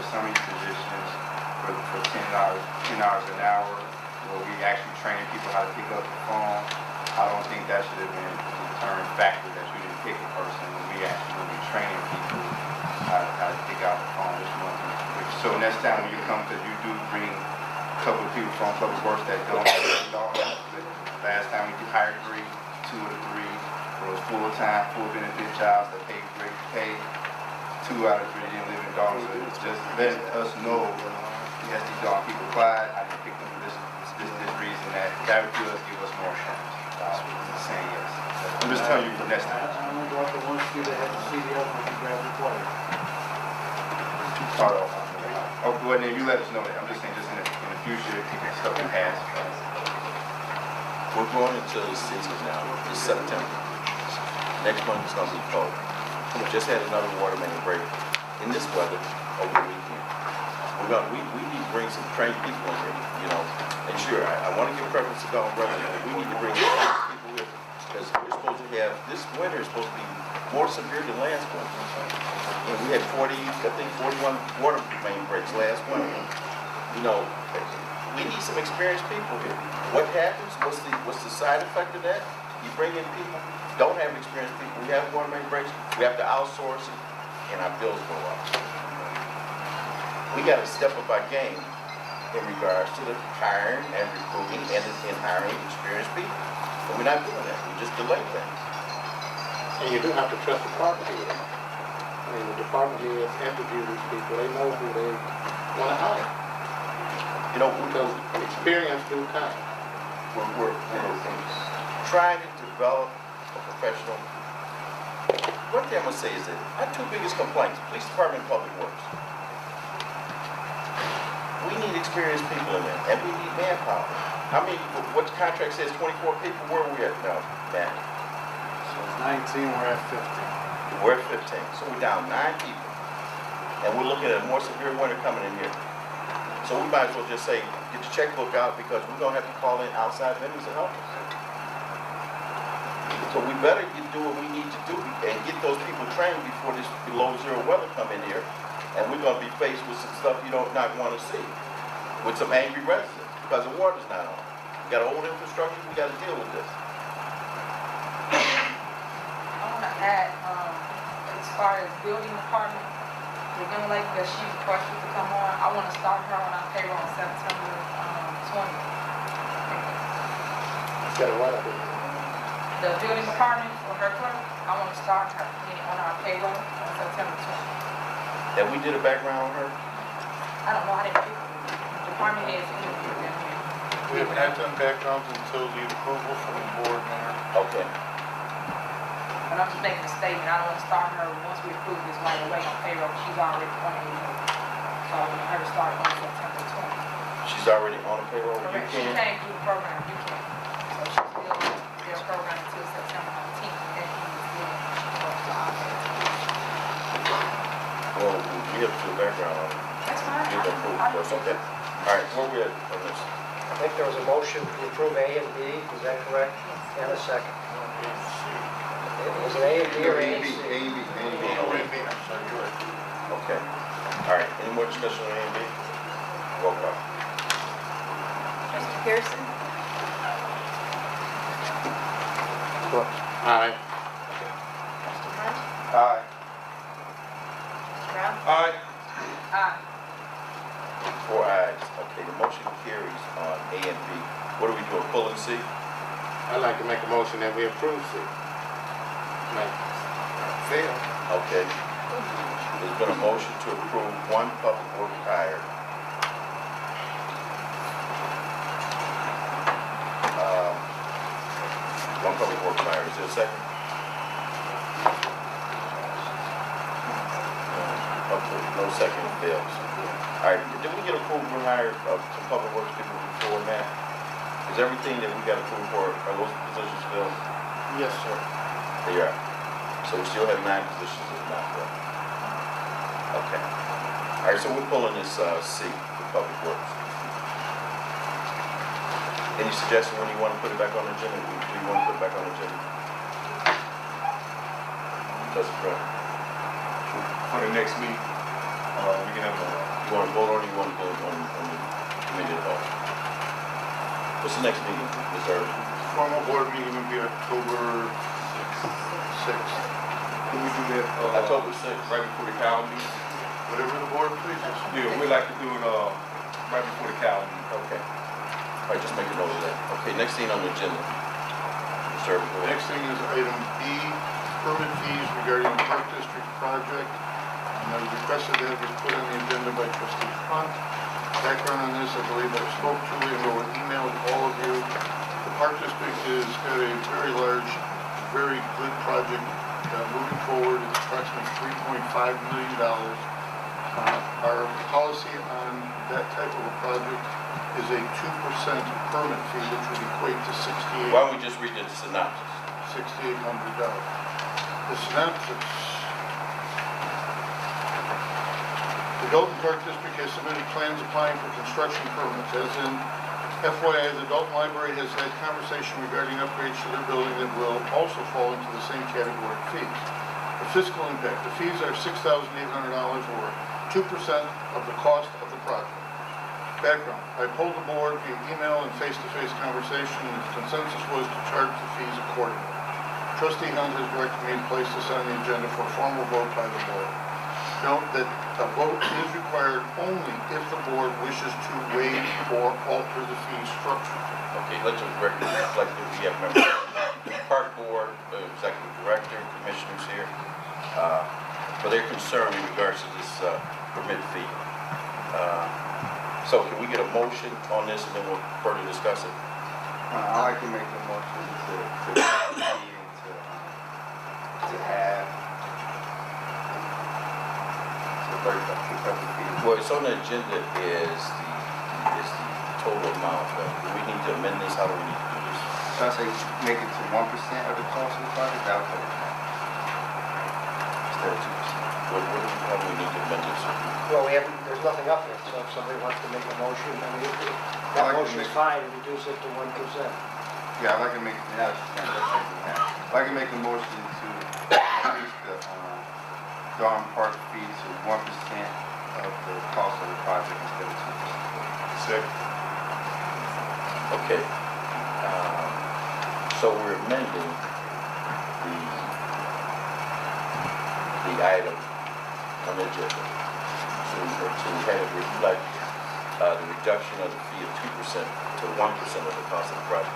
some of these positions for $10 an hour, where we actually train people how to pick up the phone. I don't think that should have been the determining factor that you didn't pick a person when we actually will be training people how to pick out the phone. So next time when you come, because you do bring a couple of people from public works that don't have dogs. Last time we hired 3, 2 of the 3 was full-time, full benefit jobs that paid great pay. 2 out of 3 didn't live in Dolton. So it's just letting us know, yes, these young people applied. I didn't pick them for this reason. That does give us more chance. I'm saying yes. I'm just telling you for next time. I don't know if I want you to have the CDL when you grab the player. Start off. Oh, go ahead and you let us know that. I'm just saying, just in the future, if you can stuff in past. We're going into the season now. It's September. Next month is going to be cold. We just had another water main break in this weather over the weekend. We need to bring some trained people in here, you know. And sure, I want to give preference to Dolton residents, but we need to bring people here because we're supposed to have, this winter is supposed to be more severe than last winter. And we had 41 water main breaks last winter. You know, we need some experienced people here. What happens? What's the side effect of that? You bring in people, don't have experienced people. We have water main breaks. We have to outsource it, and our bills go up. We got to step up our game in regards to the hiring and recruiting and hiring experienced people. But we're not doing that. We just delay things. And you do have to trust the department head. I mean, the department heads interview these people. They know who they want to hire. You know, because experience do count. We're trying to develop a professional. One thing I'm going to say is that our 2 biggest complaints, police department and public works. We need experienced people in there, and we need manpower. How many, what the contract says, 24 people, where are we at now, Matt? So it's 19, we're at 15. We're at 15, so we're down 9 people. And we're looking at a more severe winter coming in here. So we might as well just say, get your checkbook out because we're going to have to call in outside vendors to help us. So we better do what we need to do and get those people trained before this below zero weather come in here. And we're going to be faced with some stuff you don't not want to see. With some angry residents because the water's not on. We got old infrastructure, we got to deal with this. I want to add, as far as building department, the young lady that she requested to come on, I want to start her on our payroll on September 20th. Got what? The building department for her clerk, I want to start her on our payroll on September 20th. And we did a background on her. I don't know, I didn't pick her. Department heads interviewed them here. We have not done backgrounds until the approval from the board, Mayor. Okay. But I'm just making a statement. I don't want to start her once we approve this right away on payroll. She's already on it. So I want her to start on September 20th. She's already on the payroll. Correct. She came through the program. You can. So she's still in their program until September 19th. And then she goes to our Well, we have to do a background on it. That's fine. Give them proof first. Okay. All right, where we at on this? I think there was a motion to approve A and B, is that correct? And a second. Was it A and B or A and C? A and B. I'm sorry, you're right. Okay. All right, any more discussion on A and B? Roll call. Mr. Pearson? Aye. Mr. Hunt? Aye. Mr. Brown? Aye. Aye. 4 ayes. Okay, the motion carries on A and B. What are we doing, pull and C? I'd like to make a motion that we approve C. Fail. Okay. There's been a motion to approve 1 public work hire. One public work hire. Is there a second? Okay, no second, it fails. All right, did we get approval to hire some public works people before, Matt? Is everything that we got approved for, are those positions filled? Yes, sir. They are. So we still have 9 positions that are not filled. Okay. All right, so we're pulling this C, the public works. Any suggestion when you want to put it back on the agenda? Do you want to put it back on the agenda? Trustee Brown. For the next meeting, we can have a You want to vote on it, you want to vote on the committee of the whole? What's the next meeting, Ms. Irvin? Formal board meeting would be October 6th. Can we do that, October 6th. right before the cow meeting? Whatever the board pleases. Yeah, we'd like to do it, right before the cow meeting. Okay. All right, just make a note of that. Okay, next thing on the agenda. Ms. Irvin, go ahead. Next thing is item B, permit fees regarding the Park District project. And I requested that be put on the agenda by trustee Hunt. Background on this, I believe I spoke to and or emailed all of you. The Park District has got a very large, very good project moving forward. It's approximately $3.5 million. Our policy on that type of a project is a 2% permit fee, which would equate to Why don't we just read the synopsis? $6,800. The synopsis. The Dolton Park District has submitted plans applying for construction permits. As in FYI, the Dolton Library has had conversation regarding upgrades to their building that will also fall into the same category of fees. The fiscal impact. The fees are $6,800 or 2% of the cost of the project. Background. I polled the board via email and face-to-face conversation, and the consensus was to charge the fees accordingly. Trustee Hunt has directed me to place this on the agenda for a formal vote by the board. Note that a vote is required only if the board wishes to waive or alter the fee structure. Okay, let the record reflect that we have members of the Park Board, the Executive Director, Commissioners here, for their concern in regards to this permit fee. So can we get a motion on this and then we'll further discuss it? I'd like to make a motion to add to 30 feet. Well, it's on the agenda is the total amount, but do we need to amend this? How do we need to do this? So I say make it to 1% of the cost of the project, that would instead of 2%. How do we need to amend this? Well, there's nothing up there, so if somebody wants to make a motion, I mean, I like that to motion's make- fine, reduce it to 1%. Yeah, I'd like to make, yeah, I'd like to make a motion to increase the Dolton Park fee to 1% of the cost of the project instead of 2%. Second. Okay. So we're amending the item on the agenda to have it reflect the reduction of the fee of 2% to 1% of the cost of the project.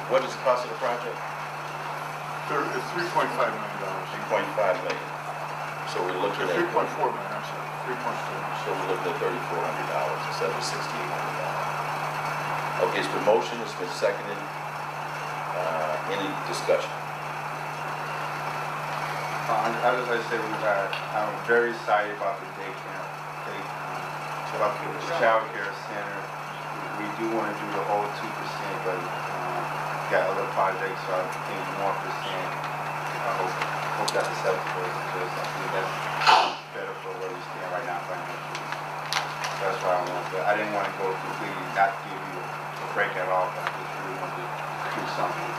What is the cost of the project? It's $3.5 million. 3.5 million. So we're looking at 3.4 million, I'm sorry, 3.4. So we're looking at $3,400 instead of $6,800. Okay, it's been motioned, it's been seconded. Any discussion? I just like to say I'm very excited about the day camp, about the child care center. We do want to do the whole 2%, but got other projects, so I think 1%. I hope that's acceptable because I think that's better for where we stand right now financially. So that's why I want, but I didn't want to go completely not give you a break at all, but I just really wanted to do something.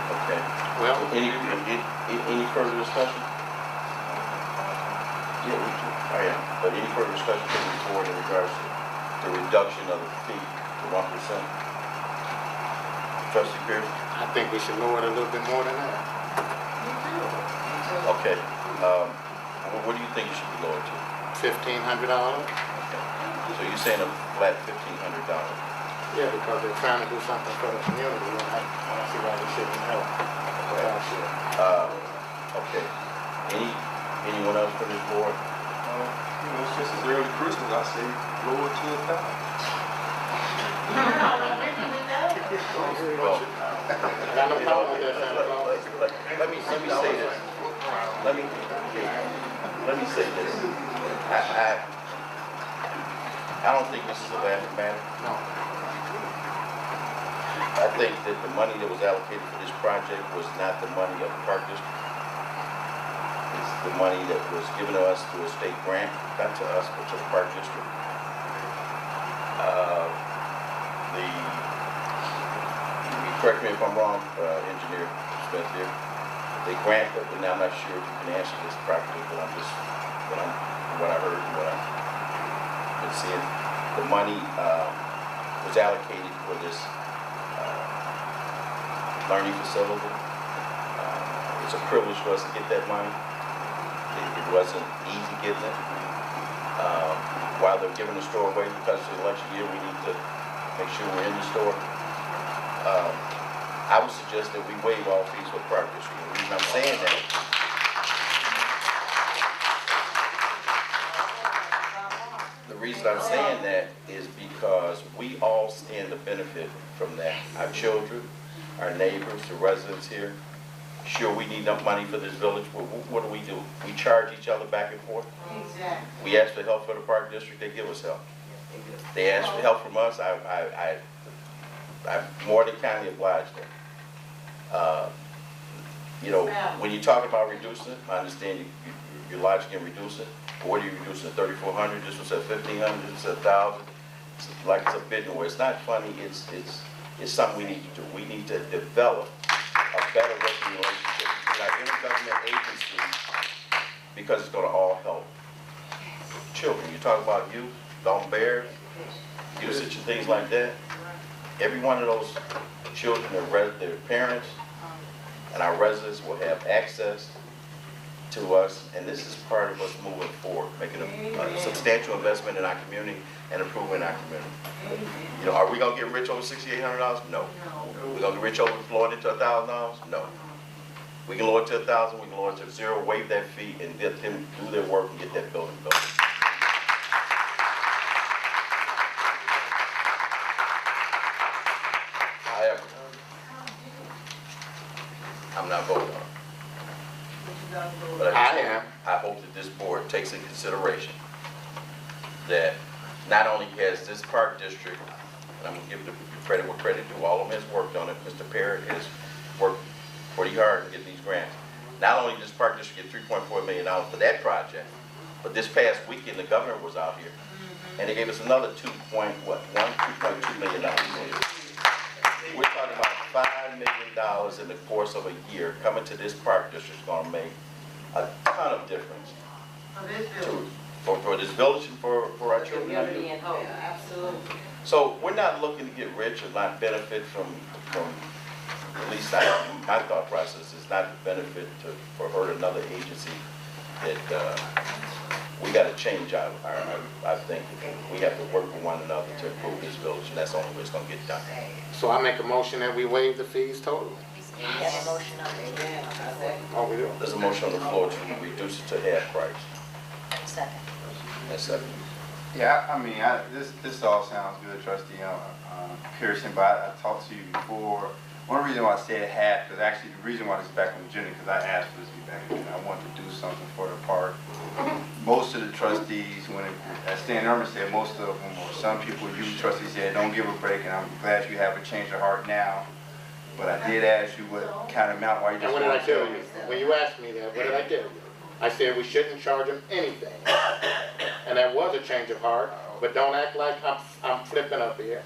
Okay. Well, Any further discussion? Yeah, we do. I am. But any further discussion moving forward in regards to the reduction of the fee to 1%? Trustee Pierce? I think we should lower it a little bit more than that. Okay. What do you think it should be lowered to? $1,500? Okay. So you're saying a flat $1,500? Yeah, because they're trying to do something for the community, and I don't see why we shouldn't help. Okay. Anyone else from this board? It's just as early Christmas, I say lower to $1,000. Well, And I'm not with that Santa Claus. let me say this. Let me say this. I don't think this is a laughing matter. No. I think that the money that was allocated for this project was not the money of the Park District. It's the money that was given to us through a state grant, not to us, but to the Park District. Correct me if I'm wrong, Engineer Smith here. They grant, but now I'm not sure if you can answer this properly, but I'm just, what I heard and what can see it. The money was allocated for this learning facility. It's a privilege for us to get that money. It wasn't easy getting it. While they're giving the store away because it's the election year, we need to make sure we're in the store. I would suggest that we waive all fees for Park District. The reason I'm saying that, is because we all stand to benefit from that. Our children, our neighbors, the residents here. Sure, we need enough money for this village, but what do? We charge each other back and forth. Exactly. We ask for help for the Park District, they give us help. They ask for help from us, I'm more than kindly obliged them. You know, when you talk about reducing it, I understand your logic in reducing it, but what are you reducing, 3,400, this was at 1,500, this was at 1,000? Like it's a bit more. It's not funny, it's something we need to do. We need to develop a better working relationship between our intergovernment agencies because it's going to all help children. You talk about youth, Dalton Bears, usage and things like that. Every one of those children, their parents, and our residents will have access to us, and this is part of us moving forward, making a substantial investment in our community and improving our community. You know, are we gonna get rich over $6,800? No. We're gonna get rich over lowering it to $1,000? No. We can lower it to 1,000, we can lower it to 0, waive that fee, and get them do their work and get that building built. However, I'm not voting on it. But I hope that this board takes in consideration that not only has this park district, and I'm going to give the credit where credit due, all of them has worked on it. Mr. Perry has worked pretty hard to get these grants. Not only does park district get $3.4 million for that project, but this past weekend the governor was out here and they gave us another $2.2 million. We're talking about $5 million in the course of a year coming to this park district is going to make a ton of difference for this village and for our children. Absolutely. So we're not looking to get rich or not benefit from at least my thought process is not to benefit for hurt another agency that we got to change our thinking. We have to work with one another to improve this village, and that's the only way it's going to get done. So I make a motion that we waive the fees totally. We have a motion on the table. Oh, we do? There's a motion on the floor to reduce it to half price. Second. That's second. Yeah, I mean, this all sounds good, Trustee Pearson, but I talked to you before. One reason why I said half, because actually the reason why this is back on the agenda, because I asked for this to be back on the agenda. I wanted to do something for the park. Most of the trustees, as Stan Erman said, most of them, or some people, you trustees said, don't give a break, and I'm glad you have a change of heart now. But I did ask you what kind of amount, why you just And what did I want to tell you? When you asked me that, what did I tell you? I said we shouldn't charge them anything. And that was a change of heart, but don't act like I'm flipping up here.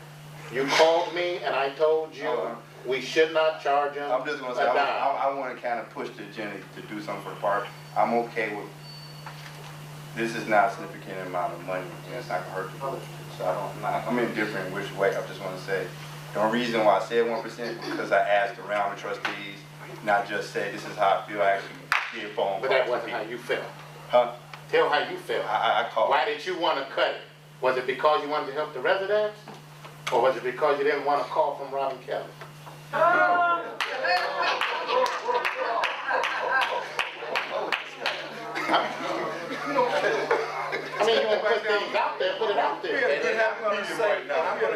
You called me and I told you we should not charge them I'm just going to say, I want to kind of push the agenda to do something for the park. I'm okay with, this is not a significant amount of money, and it's not going to hurt the village. So I'm indifferent in which way. I just want to say, the only reason why I said 1% because I asked around the trustees, not just say this is how I feel. I actually did a phone call. But that wasn't how you felt. Huh? Tell how you felt. I called. Why did you want to cut it? Was it because you wanted to help the residents? Or was it because you didn't want a call from Robin Kelly? I mean, you want to put things out there, put it out there. We had a good happy medium right now. We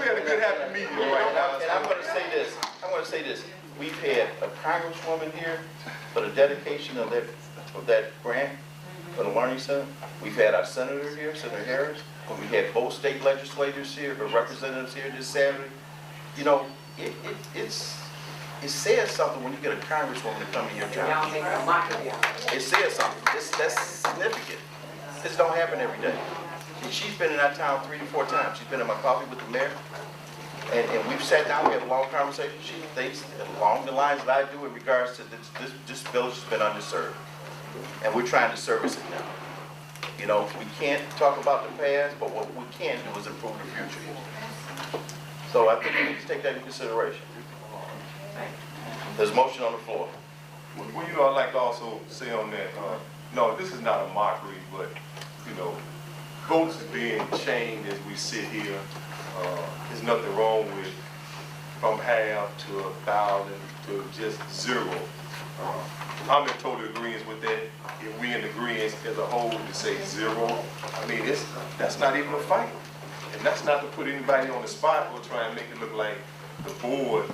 had a good happy medium right now. And I'm going to say this. We've had a congresswoman here for the dedication of that grant for the Learning Center. We've had our senator here, Senator Harris. We had both state legislators here, or representatives here this Saturday. You know, it says something when you get a congresswoman to come in your town. It says something. That's significant. This don't happen every day. She's been in our town 3 to 4 times. She's been in my coffee with the mayor. And we've sat down, we had a long conversation. She thinks along the lines that I do in regards to this village has been underserved. And we're trying to service it now. You know, we can't talk about the past, but what we can do is improve the future. So I think we need to take that into consideration. There's a motion on the floor. Well, you know, I'd like to also say on that, no, this is not a mockery, but, you know, votes are being changed as we sit here. There's nothing wrong with from half to 1,000 to just 0. I'm in total agreement with that. If we in agreement as a whole to say 0, I mean, that's not even a fight. And that's not to put anybody on the spot or try and make it look like the board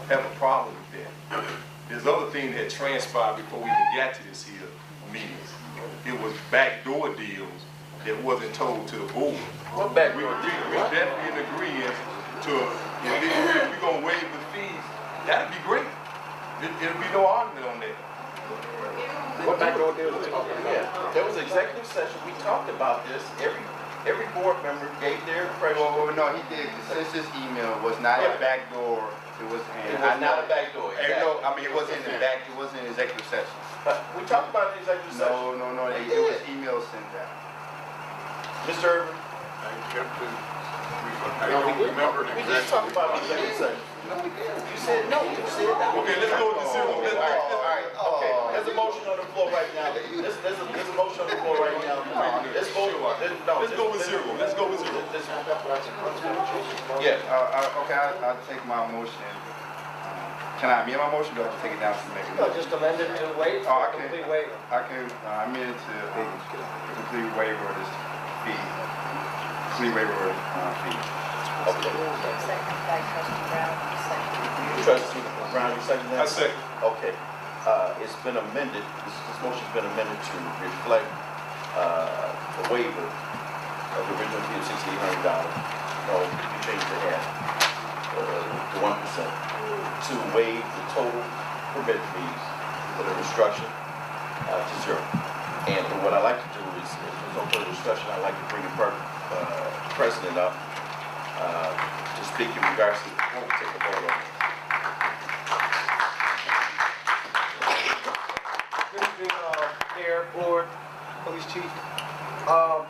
have a problem with that. There's other things that transpired before we even got to this here meeting. It was backdoor deals that wasn't told to the board. What back? We're definitely in agreement to, if we're gonna waive the fees, that'd be great. It'll be no argument on that. What backdoor deal are we talking about? Yeah, there was an executive session, we talked about this, every board member gave their impression. Well, no, he did. The census email was not a backdoor. It was not a backdoor. No, I mean, it wasn't in the back, it wasn't in executive session. But we talked about it in executive session. No, it was email sent out. Mr. Irvin, I don't remember we just talked about it in executive session. You said no, you said that. Okay, let's go with the 0. Okay, there's a motion on the floor right now. There's a motion on the floor right now. Let's vote. Let's go with 0. Let's go with 0. Yeah. Okay, I'll take my motion. Can I amend my motion or do I have to take it down to make it? No, just amend it to waive, Oh, I can. complete waiver. I can amend it to complete waiver of this fee. Complete waiver of fee. Okay. Second by trustee Brown, second. Trustee Brown, you second that? I second. Okay. It's been amended, this motion's been amended to reflect the waiver of the original fee of $6,800. No, you changed the half, to 1%, to waive the total permit fees for the construction to 0. And what I like to do is, if there's no further discussion, I'd like to bring the president up to speak in regards to, take a vote on it. Good evening, Mayor, Board, Police Chief. Well,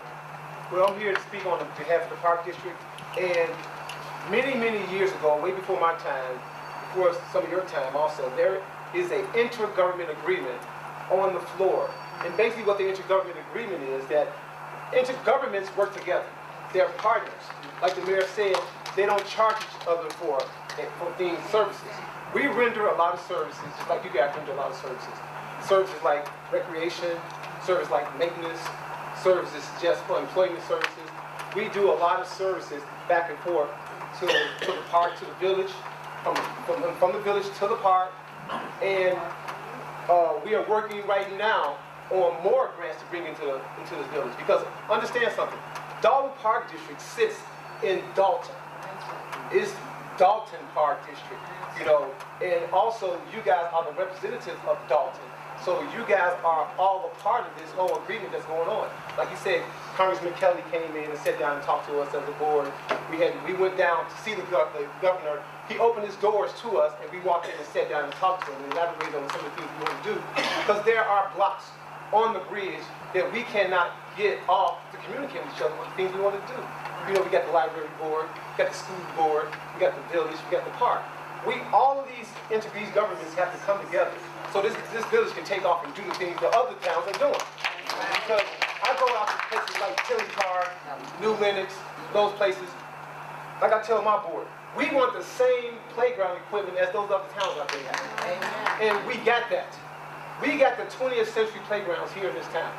I'm here to speak on behalf of the Park District. And many, many years ago, way before my time, before some of your time also, there is an intergovernment agreement on the floor. And basically what the intergovernment agreement is that intergovernments work together. They're partners. Like the mayor said, they don't charge each other for things, services. We render a lot of services, just like you guys render a lot of services. Services like recreation, services like maintenance, services just for employment services. We do a lot of services back and forth to the park, to the village, from the village to the park. And we are working right now on more grants to bring into this village. Because understand something, Dolton Park District sits in Dolton. It's Dolton Park District, you know, and also you guys are the representatives of Dolton. So you guys are all a part of this whole agreement that's going on. Like you said, Congressman Kelly came in and sat down and talked to us as a board. We went down to see the governor. He opened his doors to us, and we walked in and sat down and talked to him and elaborated on some of the things we want to do. Because there are blocks on the bridge that we cannot get off to communicate with each other on the things we want to do. You know, we got the library board, we got the school board, we got the village, we got the park. All of these governments have to come together so this village can take off and do the things the other towns are doing. Because I go out to places like Tilly Park, New Lenox, those places. Like I tell my board, we want the same playground equipment as those other towns out there have. And we got that. We got the 20th century playgrounds here in this town.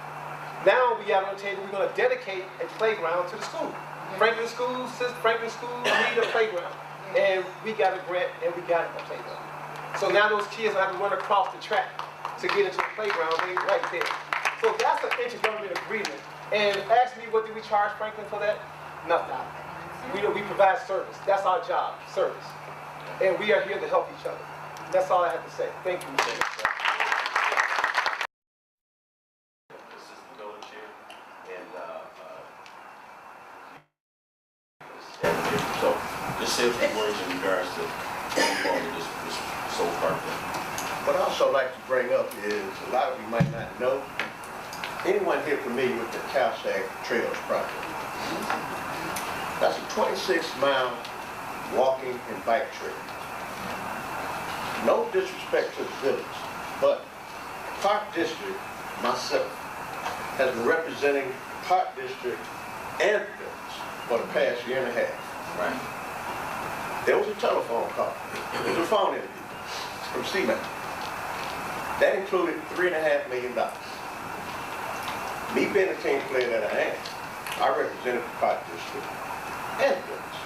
Now we got on the table, we're going to dedicate a playground to the school. Franklin School need a playground. And we got a grant and we got a playground. So now those kids have to run across the track to get into the playground right there. So that's an intergovernment agreement. And ask me, what do we charge Franklin for that? Nothing. We provide service. That's our job, service. And we are here to help each other. That's all I have to say. Thank you, Mr. Mayor. This is the village here, and so just say a few words in regards to this sole park thing. What I'd also like to bring up is, a lot of you might not know, anyone here familiar with the Calsag Trails project? That's a 26-mile walking and bike trail. No disrespect to the village, but Park District, myself, has been representing Park District and the village for the past year and a half. Right. There was a telephone call, there was a phone interview from CMAC. That included $3.5 million. Me being the team player that I am, I represented the Park District and the village.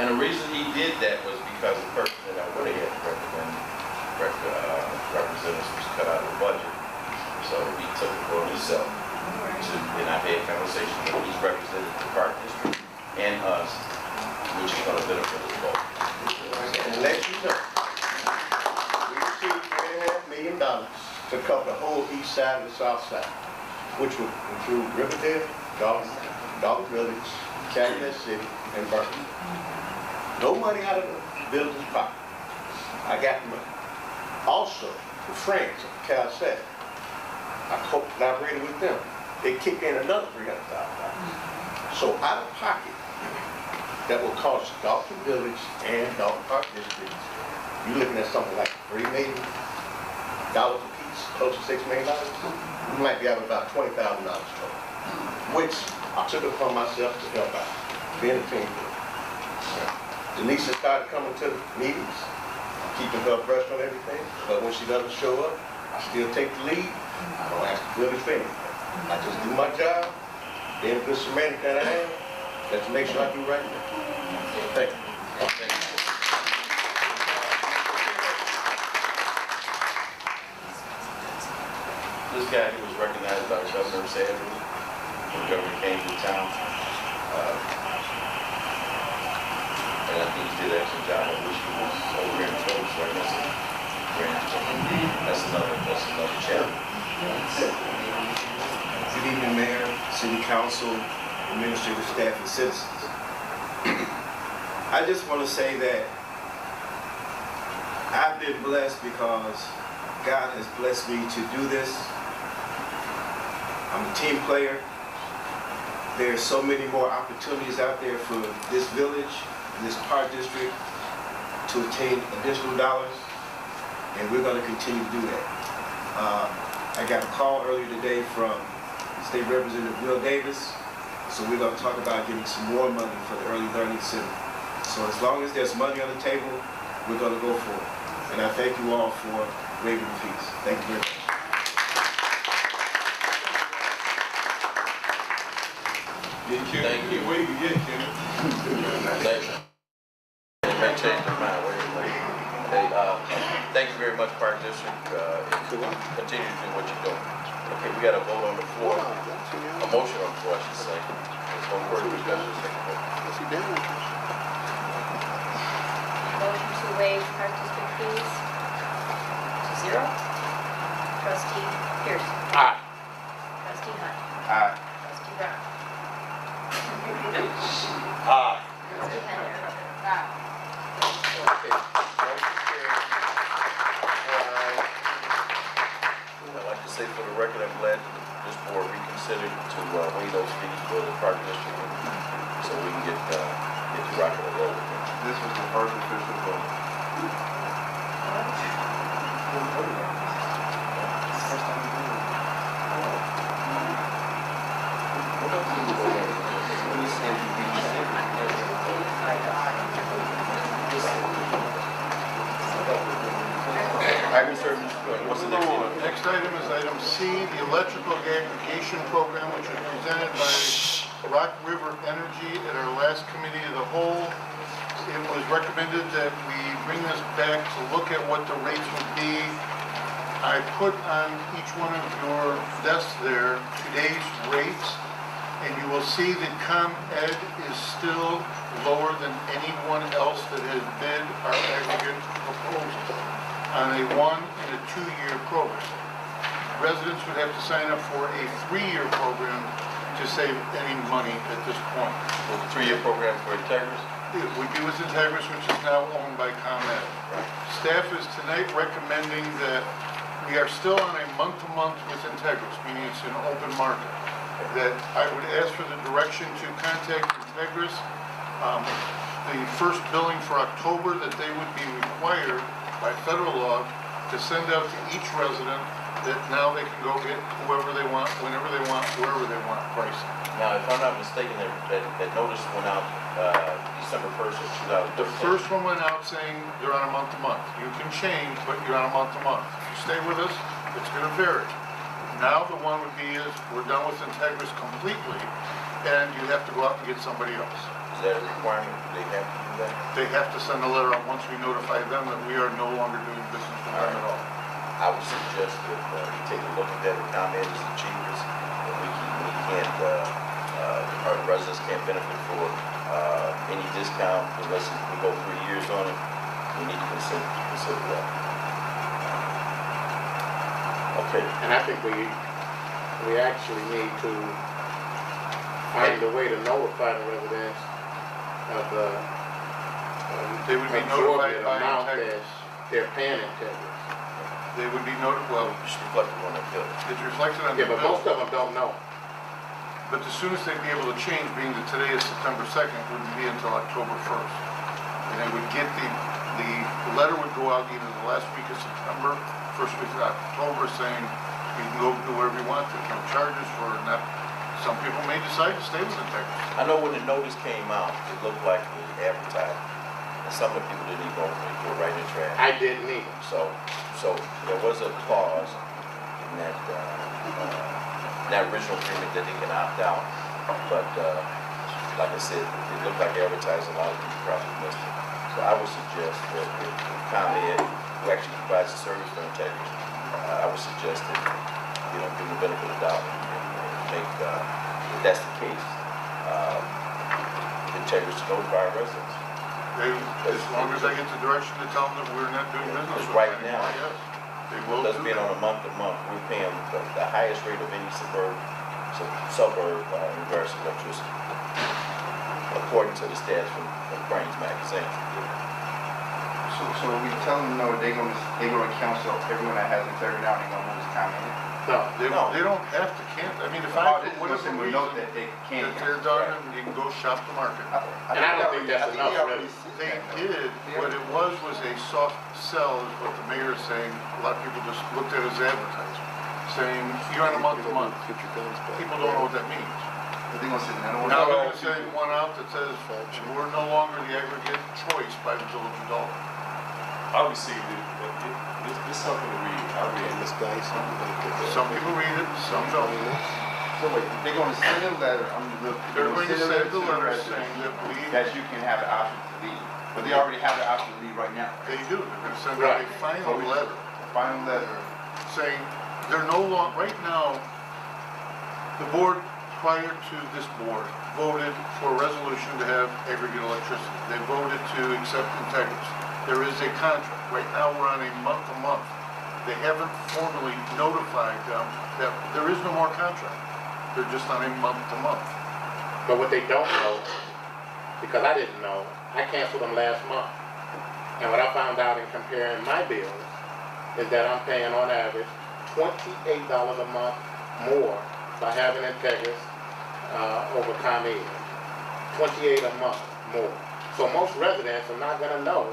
And the reason he did that was because the person that I would have had representatives was cut out of the budget. So he took it for himself. And I've had conversations with he's represented the Park District and us, which is going to benefit us both. And let you know, we received $3.5 million to cover the whole east side and the south side, which would include Riverdale, Dolton Village, Calumet City, and Berkeley. No money out of the village's pocket. I got the money. Also, the friends of Calsag, I collaborated with them. They kicked in another $300,000. So out of pocket, that will cost Dolton Village and Dolton Park District, you're looking at something like $3 million a piece, close to $6 million. We might be out of about $20,000 total, which I took it upon myself to help out, being a team player. Denise has started coming to the meetings, keeping her abreast on everything, but when she doesn't show up, I still take the lead. I don't ask the village for anything. I just do my job, being a good Samaritan that I am, let's make sure I do right now. Thank you. This guy, he was recognized by Governor Sanders when the governor came to town. And I think he did an excellent job. I wish he was over here in Phillips right now. That's another challenge. Good evening, Mayor, City Council, administrative staff, and citizens. I just want to say that I've been blessed because God has blessed me to do this. I'm a team player. There's so many more opportunities out there for this village, this Park District, to obtain additional dollars, and we're going to continue to do that. I got a call earlier today from State Representative Will Davis, so we're going to talk about getting some more money for the Early Learning Center. So as long as there's money on the table, we're going to go for it. And I thank you all for waiving the fees. Thank you very much. Thank you. Wait to get Kenny. Thank you. It may change their mind. Hey, thank you very much, Park District. Continue to do what you're doing. Okay, we got a vote on the floor. A motion on the floor, I should say. There's one word discussion. Motion to waive Park District fees to 0. Trustee Pearson. Aye. Trustee Hunt. Aye. Trustee Brown. Aye. Trustee Henry. I'd like to say for the record, I'm glad that this board reconsidered to waive those fees for the Park District, so we can get to rocking and rolling. This was the first official vote. What's the next one? Next item is item C, the electrical aggregation program, which was presented by Rock River Energy at our last committee of the whole. It was recommended that we bring this back to look at what the rates would be. I put on each one of your desks there today's rates, and you will see that ComEd is still lower than anyone else that has bid our aggregate proposal on a 1- and a 2-year program. Residents would have to sign up for a 3-year program to save any money at this point. So the 3-year program for Integris? It would be with Integris, which is now owned by ComEd. Staff is tonight recommending that we are still on a month-to-month with Integris, meaning it's an open market. That I would ask for the direction to contact Integris. The first billing for October, that they would be required by federal law to send out to each resident that now they can go get whoever they want, whenever they want, wherever they want pricing. Now, if I'm not mistaken, that notice went out December 1st of 2013. The first one went out saying you're on a month-to-month. You can change, but you're on a month-to-month. If you stay with us, it's going to vary. Now the one would be is we're done with Integris completely, and you have to go out and get somebody else. Is that a requirement? Do they have to do that? They have to send a letter out once we notify them that we are no longer doing business with them at all. I would suggest that we take a look at that. The comment is the cheapest, and we can't, our residents can't benefit for any discount unless we go 3 years on it. We need to consider that. Okay. And I think we actually need to find a way to notify the residents of the They would be notified absorbent by amount that Integris. they're paying Integris. They would be notified, well, It's reflected on that bill. it's reflected on the Yeah, but bill. most of them don't know. But the soonest they'd be able to change, being that today is September 2nd, wouldn't be until October 1st. And they would get the letter would go out either the last week of September, first week of October, saying you can go do whatever you want, there's no charges for it. Some people may decide to stay with Integris. I know when the notice came out, it looked like it was advertised, and some of the people didn't even go right in the trash. I didn't either. So there was a clause in that original agreement that they can opt out. But like I said, it looked like advertising, a lot of people probably missed it. So I would suggest that if ComEd, who actually provides the service for Integris, I would suggest that, give them the benefit of the doubt and make, if that's the case, Integris to notify our residents. As long as I get the direction to tell them that we're not doing business with them. Right now, Yes, they will us do being that. on a month-to-month, we're paying the highest rate of any suburb in regards to electricity, according to the stats from Crane's magazine. So we tell them no, they're gonna counsel everyone that has Integris now, they're gonna move this comment. No. They don't have to, can't, I mean, if Oh, I, this for is whatever a reason, note that they can't. that they're done and you can go shop the market. And I don't think that's enough, really. They did, what it was a soft sell, is what the mayor is saying. A lot of people just looked at it as advertising, saying, you're on a month-to-month. People don't know what that means. They're gonna say, I don't Now they're want gonna send one out that says, we're no longer the aggregate choice by the village of Dolton. I received it, it's something to read. I read this guy. Some people read it, some don't. So wait, they're gonna send a letter, They're going to send the letter residents saying that we, that you can have the option to leave, but they already have the option to leave right now. they do, they're gonna send out a final letter The final letter, saying they're no longer, right now, the board prior to this board voted for a resolution to have aggregate electricity. They voted to accept Integris. There is a contract. Right now, we're on a month-to-month. They haven't formally notified them that there is no more contract. They're just on a month-to-month. But what they don't know, because I didn't know, I canceled them last month. And what I found out in comparing my bills is that I'm paying on average $28 a month more by having Integris over ComEd. $28 a month more. So most residents are not gonna know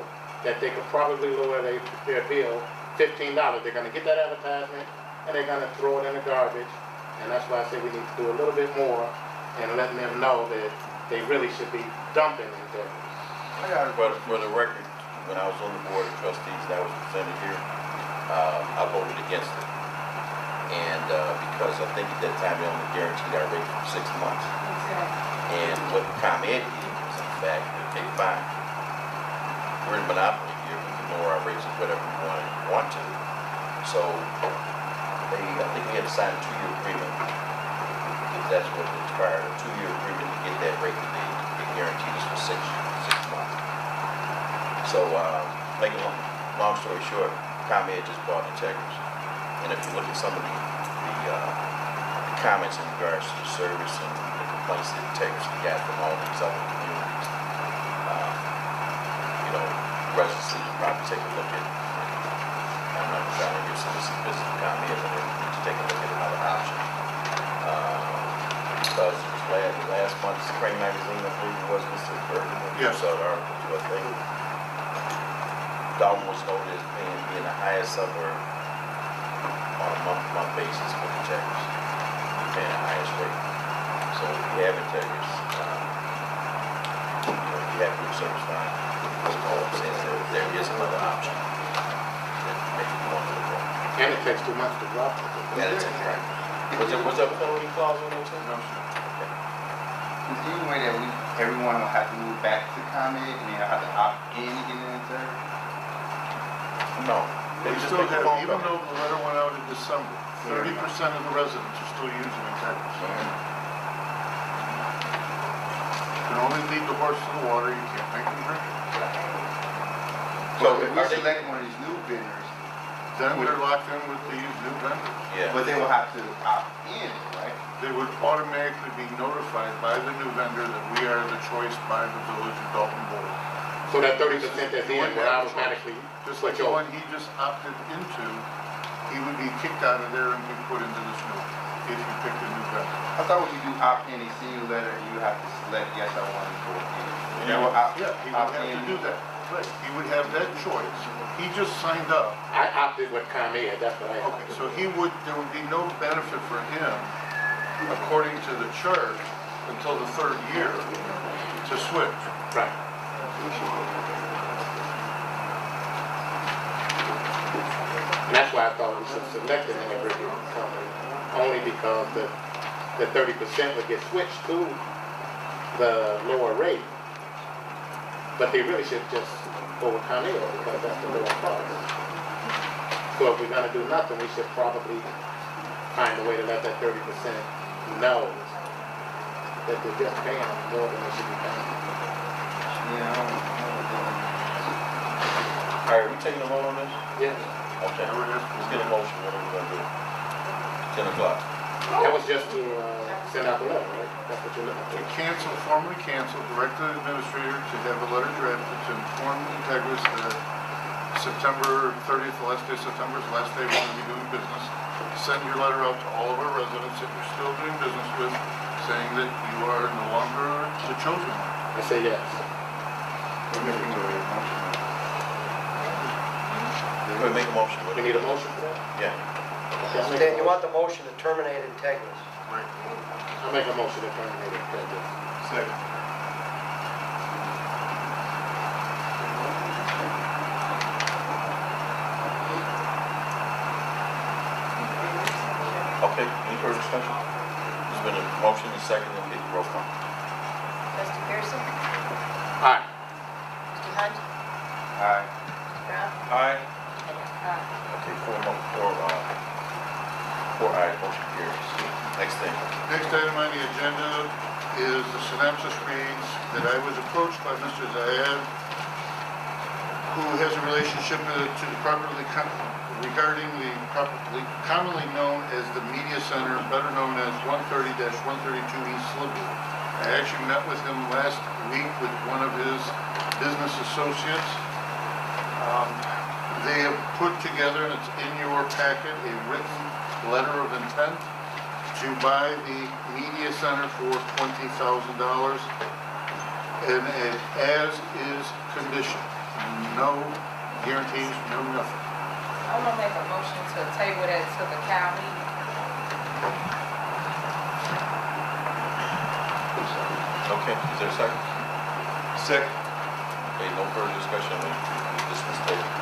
that they could probably lower their bill $15. They're gonna get that advertisement and they're gonna throw it in the garbage. And that's why I say we need to do a little bit more and letting them know that they really should be dumping Integris. But for the record, when I was on the board of trustees that was presented here, I voted against it. And because I think at that time they only guaranteed our rate for 6 months. Exactly. And what ComEd did was, in fact, okay, fine, we're in monopoly here, we can lower our rates of whatever we want to. So I think we had to sign a 2-year agreement, because that's what expired, a 2-year agreement to get that rate that they guaranteed us for 6 months. So, make a long story short, ComEd just bought Integris. And if you look at some of the comments in regards to the service and the complaints that Integris got from all these other communities, residents need to probably take a look at it. I'm not trying to give some business comment and then take a look at another option. Because last month's Spring Magazine, I believe it was, Mr. Burton, when you Yes. saw the article, too, I think. Dolton was noted as being the highest suburb on a month-to-month basis for the checkers, paying the highest rate. So if you have integrity, you have your service line. All I'm saying is there is another option that maybe you want to look at. And it takes 2 months to drop it. And it's right. Was there a penalty clause in there too? No, sir. Is there any way that everyone will have to move back to ComEd and they'll have to opt in to get in and serve? No. They just still make a have, phone even call. though the letter went out in December, 30% of the residents are still using Integrity. You can only lead the horse to the water, you can't make them drink it. So if we select one of these new vendors, Then they're locked in with these new vendors. Yeah. but they will have to opt in, right? They would automatically be notified by the new vendor that we are the choice by the village of Dalton Board. So that 30% at the end would automatically Just like switch the over. one he just opted into, he would be kicked out of there and be put into this new, if you picked a new vendor. I thought when you do opt in, they send you a letter and you have to select, yes, I want to go in. Yeah, will opt- Yeah, he would opt have in. to do that. Right, he would have that choice. He just signed up. I opted with ComEd, that's what I Okay, opted. so there would be no benefit for him, according to the chart, until the 3rd year to switch. Right. And that's why I thought we should select an integrated company, only because the 30% would get switched to the lower rate. But they really should just go with ComEd because that's the lower cost. So if we're gonna do nothing, we should probably find a way to let that 30% know that they're just paying more than they should be paying. Yeah, I don't All right, are we taking a vote on this? Yeah. Okay. Let's get a motion, what are we gonna do? 10 o'clock. That was just to send out the letter, right? That's what you're looking To for. cancel, formally cancel, direct the administrator to have a letter drafted to inform Integris that September 30th, the last day of September is the last day we're going to be doing business. Send your letter out to all of our residents that you're still doing business with, saying that you are no longer the chosen one. I say yes. Go ahead, make a motion. We need a motion for that? Yeah. Okay, I'll make Stan, a you motion. want the motion to terminate Integris? Right. I'll make a motion to terminate it. Second. Okay, any further discussion? There's been a motion and second, and get roll call. Trustee Pearson? Aye. Trustee Hunt? Aye. Trustee Brown? Aye. Okay, four ayes, motion carries. Next thing. Next item on the agenda is the synopsis reads that I was approached by Mr. Zayed, who has a relationship to the regarding the properly commonly known as the Media Center, better known as 130-132 East Slippery. I actually met with him last week with one of his business associates. They have put together, and it's in your packet, a written letter of intent to buy the Media Center for $20,000 in an as-is condition. No guarantees, no nothing. I want to make a motion to table that to the cow meeting. Okay, is there a second? Second. Okay, no further discussion, this was tabled.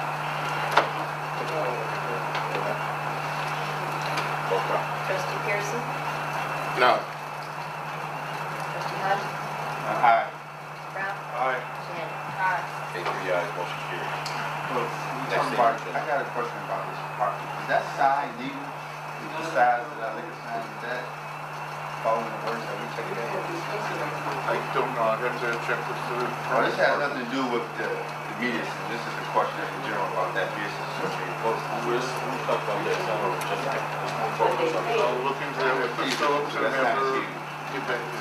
Roll call. Trustee Pearson? No. Trustee Hunt? Aye. Trustee Brown? Aye. Shannon? Aye. Okay, 3 ayes, motion carries. Look, I got a question about this parking. Is that sign legal? Is the size of that liquor sign, is that following the words that we checked out? I don't know, I'd have to check with the... Well, this has nothing to do with the media center. This is a question in general about that business. We'll talk about that, so just move forward with something. I'll look into that with Ms. Phillips and have her get back to you.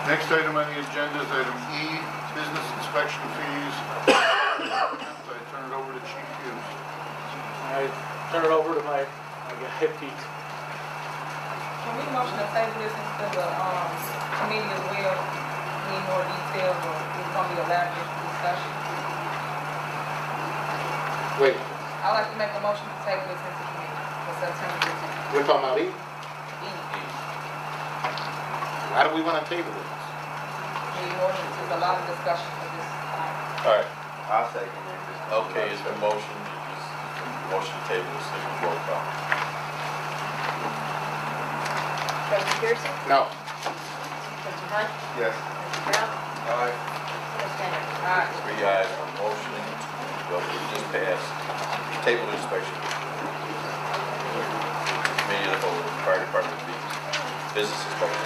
Next item on the agenda is item E, business inspection fees. I turn it the chief used. I turn it over to my guy, Pete. Can we motion to table this into the, committee as well? Need more details, or it's gonna be a elaborate discussion? Wait, I'd like to make a motion to table this into committee for September 15th. we're talking about E? E. Why do we want to table this? Need more, there's a lot of discussion for this time. All right, I'll second it. okay, it's been motion table, is roll call. Trustee Pearson? No. Trustee Hunt? Yes. Trustee Brown? Aye. Trustee Henry? Alright, 3 ayes on motion, well, we just passed. Table inspection. Committee of the whole, fire department meetings, businesses, public.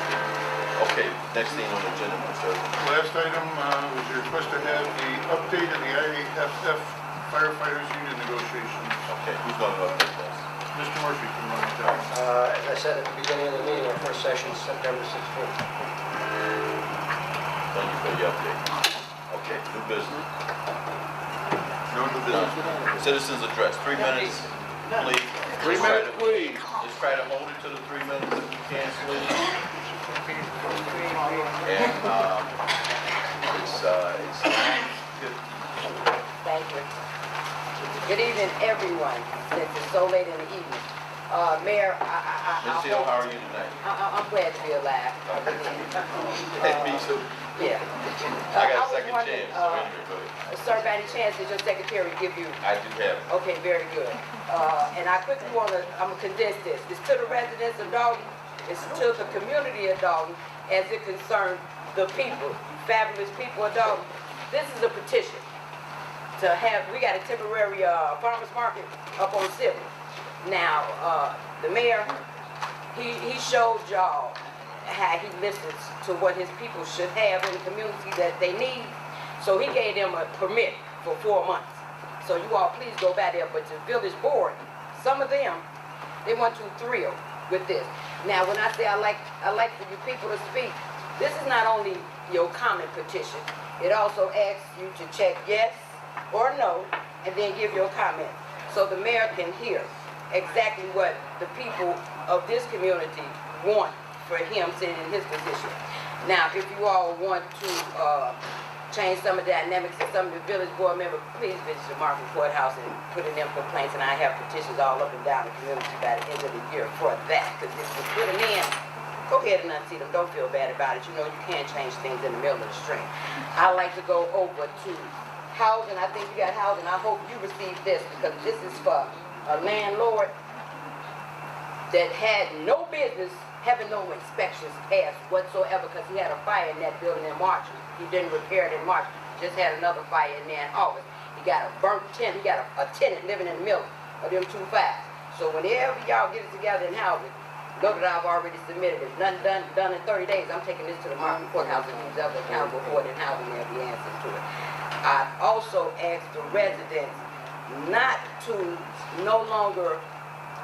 Okay, next thing on the agenda, Mr. Last item was your request to have the update of the IAFF firefighters union negotiations. Okay, who's going to update this? Mr. Murphy can run it down. As I said at the beginning of the meeting, our first session is September 16th. Thank you for the update. Okay, new business. No new business. None. Citizens address, 3 minutes, please. 3 minutes, please. Let's try to hold it to the 3 minutes if we can, please. And, it's 9:50. Thank you. Good evening, everyone, since it's so late in the evening. Mayor, Ms. Hill, how are you tonight? I'm glad to be alive. Me too. Yeah. I got a was second wondering, chance, so anyway, go ahead. Sir, by any chance, did your secretary give you? I do have it. Okay, very good. And I quickly I'm gonna condense this. It's to the residents of Dolton, it's to the community of Dolton, as it concerns the people, fabulous people of Dolton. This is a petition to have, we got a temporary farmer's market up on Civil. Now, the mayor, he showed y'all how he listens to what his people should have in the community that they need. So he gave them a permit for 4 months. So you all please go back there, but the village board, some of them, they weren't too thrilled with this. Now, when I say I like for you people to speak, this is not only your comment petition, it also asks you to check yes or no, and then give your comment. So the mayor can hear exactly what the people of this community want for him sitting in his position. Now, if you all want to change some of the dynamics of some of the village board members, please visit the Market Courthouse and put in them complaints, and I have petitions all up and down the community by the end of the year for that, because if you put them in, go ahead and unseat them, don't feel bad about it. You know, you can't change things in the middle of the stream. I like to go over to housing. I think you got housing. I hope you received this, because this is for a landlord that had no business having no inspections passed whatsoever, because he had a fire in that building in March. He didn't repair it in March. Just had another fire in there in August. He got a burnt tenant. He got a tenant living in the middle of them 2 fires. So whenever y'all get it together in housing, know that I've already submitted it. Nothing done in 30 days. I'm taking this to the Market Courthouse, and who's ever accountable for it in housing, there'll be answers to it. I also asked the residents not to no longer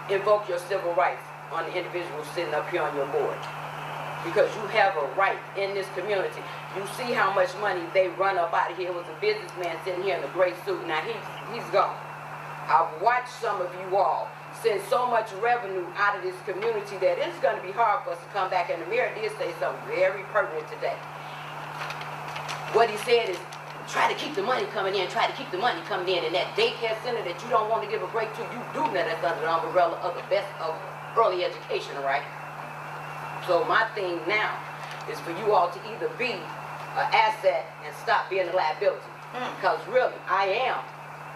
invoke your civil rights on the individual sitting up here on your board, because you have a right in this community. You see how much money they run up out of here. It was a businessman sitting here in a gray suit. Now he's gone. I've watched some of you all send so much revenue out of this community that it's going to be hard for us to come back. And the mayor did say something very pertinent today. What he said is, try to keep the money coming in, try to keep the money coming in. And that daycare center that you don't want to give a break to, you do know that's under the umbrella of the best of early education, right? So my thing now is for you all to either be an asset and stop being a liability. Because really, I am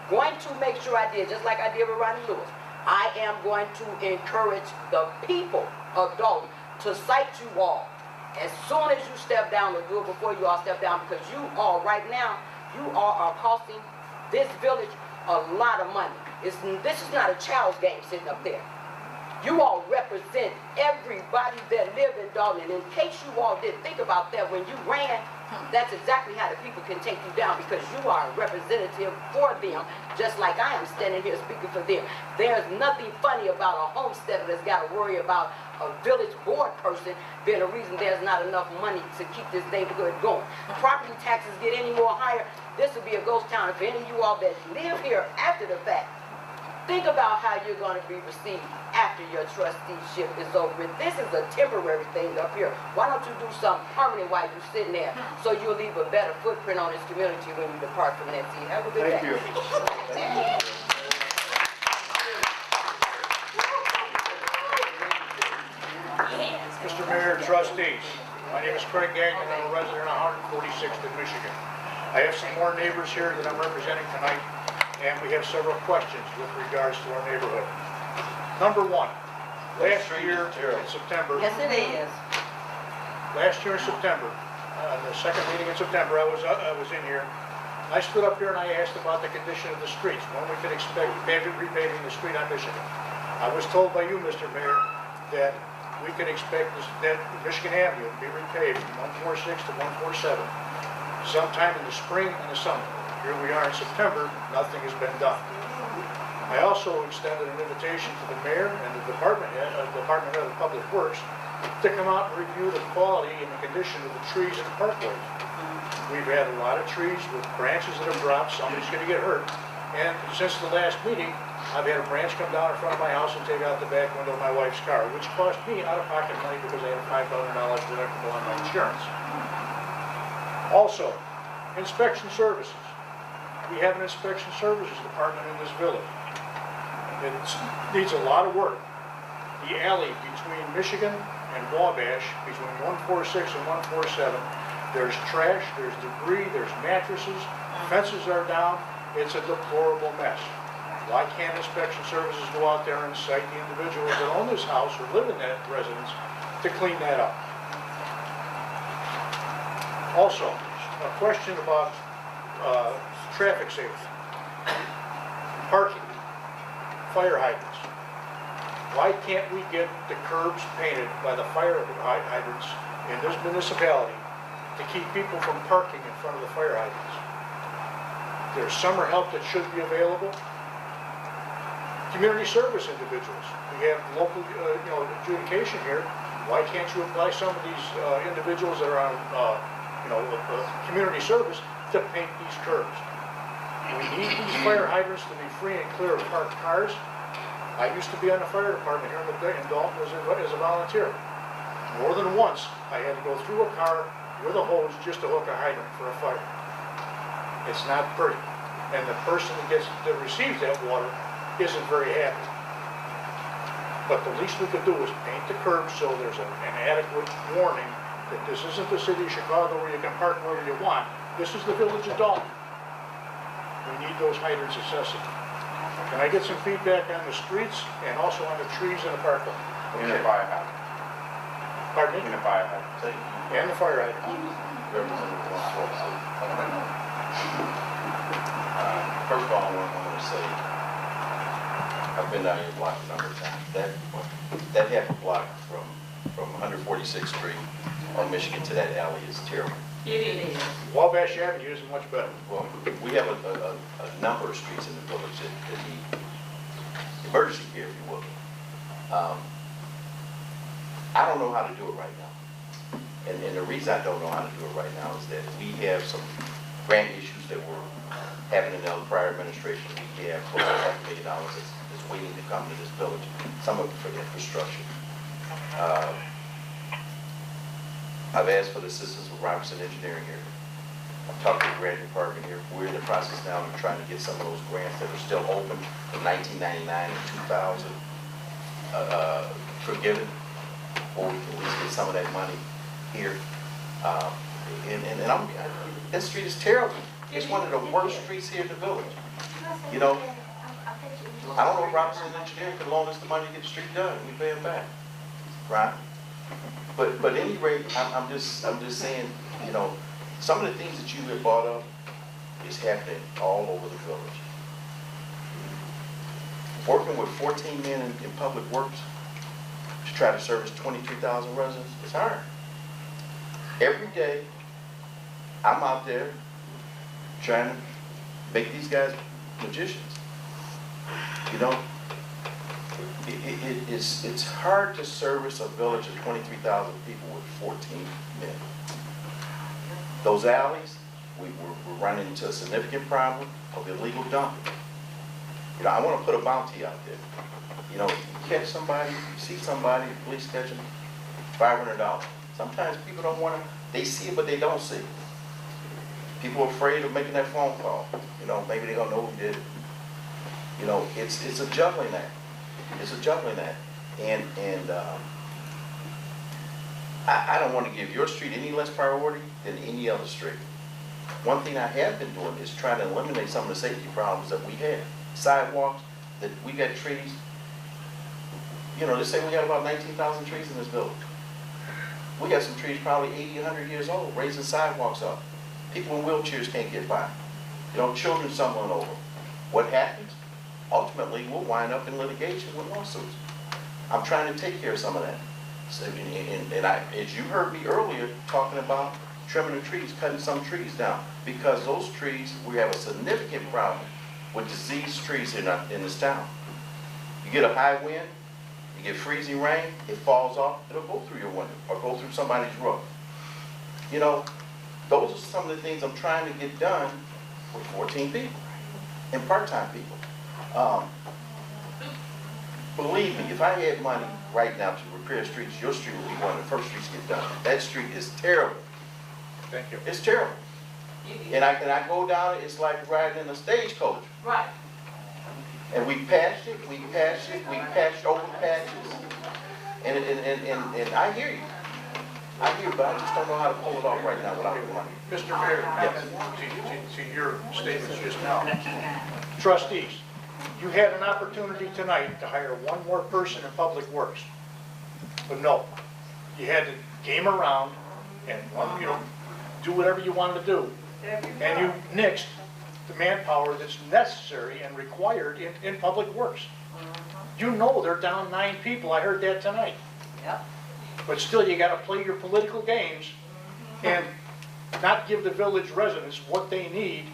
going to make sure I did, just like I did with Ronnie Lewis, I am going to encourage the people of Dolton to cite you all as soon as you step down, or do it before you all step down, because you all right now, you all are costing this village a lot of money. This is not a child's game sitting up there. You all represent everybody that live in Dolton. And in case you all didn't think about that when you ran, that's exactly how the people can take you down, because you are a representative for them, just like I am standing here speaking for them. There's nothing funny about a homesteader that's got to worry about a village board person being a reason there's not enough money to keep this neighborhood going. Property taxes get any more higher, this will be a ghost town. If any of you all that live here after the fact, think about how you're going to be received after your trusteeship is over. And this is a temporary thing up here. Why don't you do something permanent while you're sitting there so you'll leave a better footprint on this community when you depart from that seat. Have a good day. Thank you. Mr. Mayor, trustees, my name is Craig Gagnon, I'm a resident of 146th in Michigan. I have some more neighbors here that I'm representing tonight, and we have several questions with regards to our neighborhood. Number one, last year in September. Yes, it is. Last year in September, the second meeting in September, I was in here. I stood up here and I asked about the condition of the streets, when we could expect repaving the street on Michigan. I was told by you, Mr. Mayor, that we could expect that Michigan Avenue to be repaid from 146 to 147 sometime in the spring and the summer. Here we are in September, nothing has been done. I also extended an invitation to the mayor and the Department Head of Public Works to come out and review the quality and the condition of the trees in the parkways. We've had a lot of trees with branches that have dropped, somebody's going to get hurt. And since the last meeting, I've had a branch come down in front of my house and take out the back window of my wife's car, which cost me out-of-pocket money because I had a $5,000 deductible on my insurance. Also, inspection services. We have an inspection services department in this village. It needs a lot of work. The alley between Michigan and Wabash, between 146 and 147, there's trash, there's debris, there's mattresses, fences are down. It's a deplorable mess. Why can't inspection services go out there and cite the individuals that own this house or live in that residence to clean that up? Also, a question about traffic safety, parking, fire hydrants. Why can't we get the curbs painted by the fire hydrants in this municipality to keep people from parking in front of the fire hydrants? There's summer help that should be available. Community service individuals. We have local, adjudication here. Why can't you apply some of these individuals that are on, community service to paint these curbs? We need these fire hydrants to be free and clear of parked cars. I used to be on the fire department here in Dolton as a volunteer. More than once, I had to go through a car with a hose just to hook a hydrant for a fire. It's not pretty. And the person that receives that water isn't very happy. But the least we could do is paint the curbs so there's an adequate warning that this isn't the city of Chicago where you can park wherever you want. This is the village of Dolton. We need those hydrants accessible. Can I get some feedback on the streets and also on the trees in the parkland? In the fire hydrant. Pardon me? In the fire hydrant. And the fire hydrant. First of all, I want to say, I've been down here block a number of times. That half a block from 146th Street on Michigan to that alley is terrible. It is. Wabash Avenue isn't much better. Well, we have a number of streets in the village that need emergency care, if you will. I don't know how to do it right now. And the reason I don't know how to do it right now is that we have some grant issues that were happening in the prior administration. We have close to $500,000 that's waiting to come to this village, some of it for infrastructure. I've asked for the assistance of Robertson Engineering here. I've talked to the grant department here. We're in the process now of trying to get some of those grants that are still open from 1999 and 2000 forgiven, or we can at least get some of that money here. That street is terrible. It's one of the worst streets here in the village. You know, I don't know if Robertson Engineering could loan us the money to get the street done. We pay them back, right? But at any rate, I'm just saying, you know, some of the things that you have brought up is happening all over the village. Working with 14 men in public works to try to service 22,000 residents is hard. Every day, I'm out there trying to make these guys magicians. You know, it's hard to service a village of 23,000 people with 14 men. Those alleys, we're running into a significant problem of illegal dumping. You know, I want to put a bounty out there. You know, you catch somebody, you see somebody, the police catch them, $500. Sometimes people don't want to, they see it, but they don't see it. People are afraid of making that phone call. You know, maybe they don't know who did it. You know, it's a juggling act. It's a juggling act. And I don't want to give your street any less priority than any other street. One thing I have been doing is trying to eliminate some of the safety problems that we have. Sidewalks, that we got trees. You know, they say we got about 19,000 trees in this village. We got some trees probably 80, 100 years old, raising sidewalks up. People in wheelchairs can't get by. You know, children stumbling over. What happens? Ultimately, we'll wind up in litigation with lawsuits. I'm trying to take care of some of that. So, and as you heard me earlier, talking about trimming the trees, cutting some trees down, because those trees, we have a significant problem with diseased trees in this town. You get a high wind, you get freezing rain, it falls off, it'll go through your window or go through somebody's roof. You know, those are some of the things I'm trying to get done with 14 people and part-time people. Believe me, if I had money right now to repair streets, your street would be one of the first streets to get done. That street is terrible. Thank you. It's terrible. And I go down it, it's like riding in a stagecoach. Right. And we patched it, we patched over patches. And I hear you. I hear you, but I just don't know how to pull it off right now without the money. Mr. Mayor, Yes. to your statements just now. Trustees, you had an opportunity tonight to hire one more person in Public Works. But no, you had to game around and you know, do whatever you wanted to do. And you nixed the manpower that's necessary and required in Public Works. You know they're down 9 people. I heard that tonight. Yep. But still, you got to play your political games and not give the village residents what they need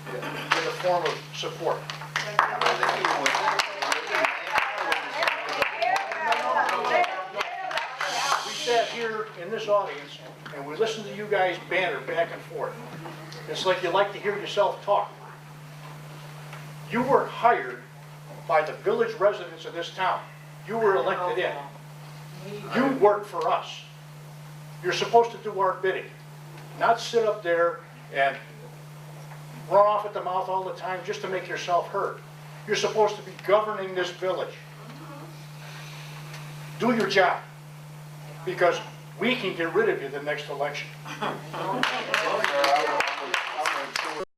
in the form of support. We sat here in this audience and we listened to you guys banter back and forth. It's like you like to hear yourself talk. You were hired by the village residents of this town. You were elected in. You work for us. You're supposed to do our bidding, not sit up there and run off at the mouth all the time just to make yourself heard. You're supposed to be governing this village. Do your job, because we can get rid of you the next election.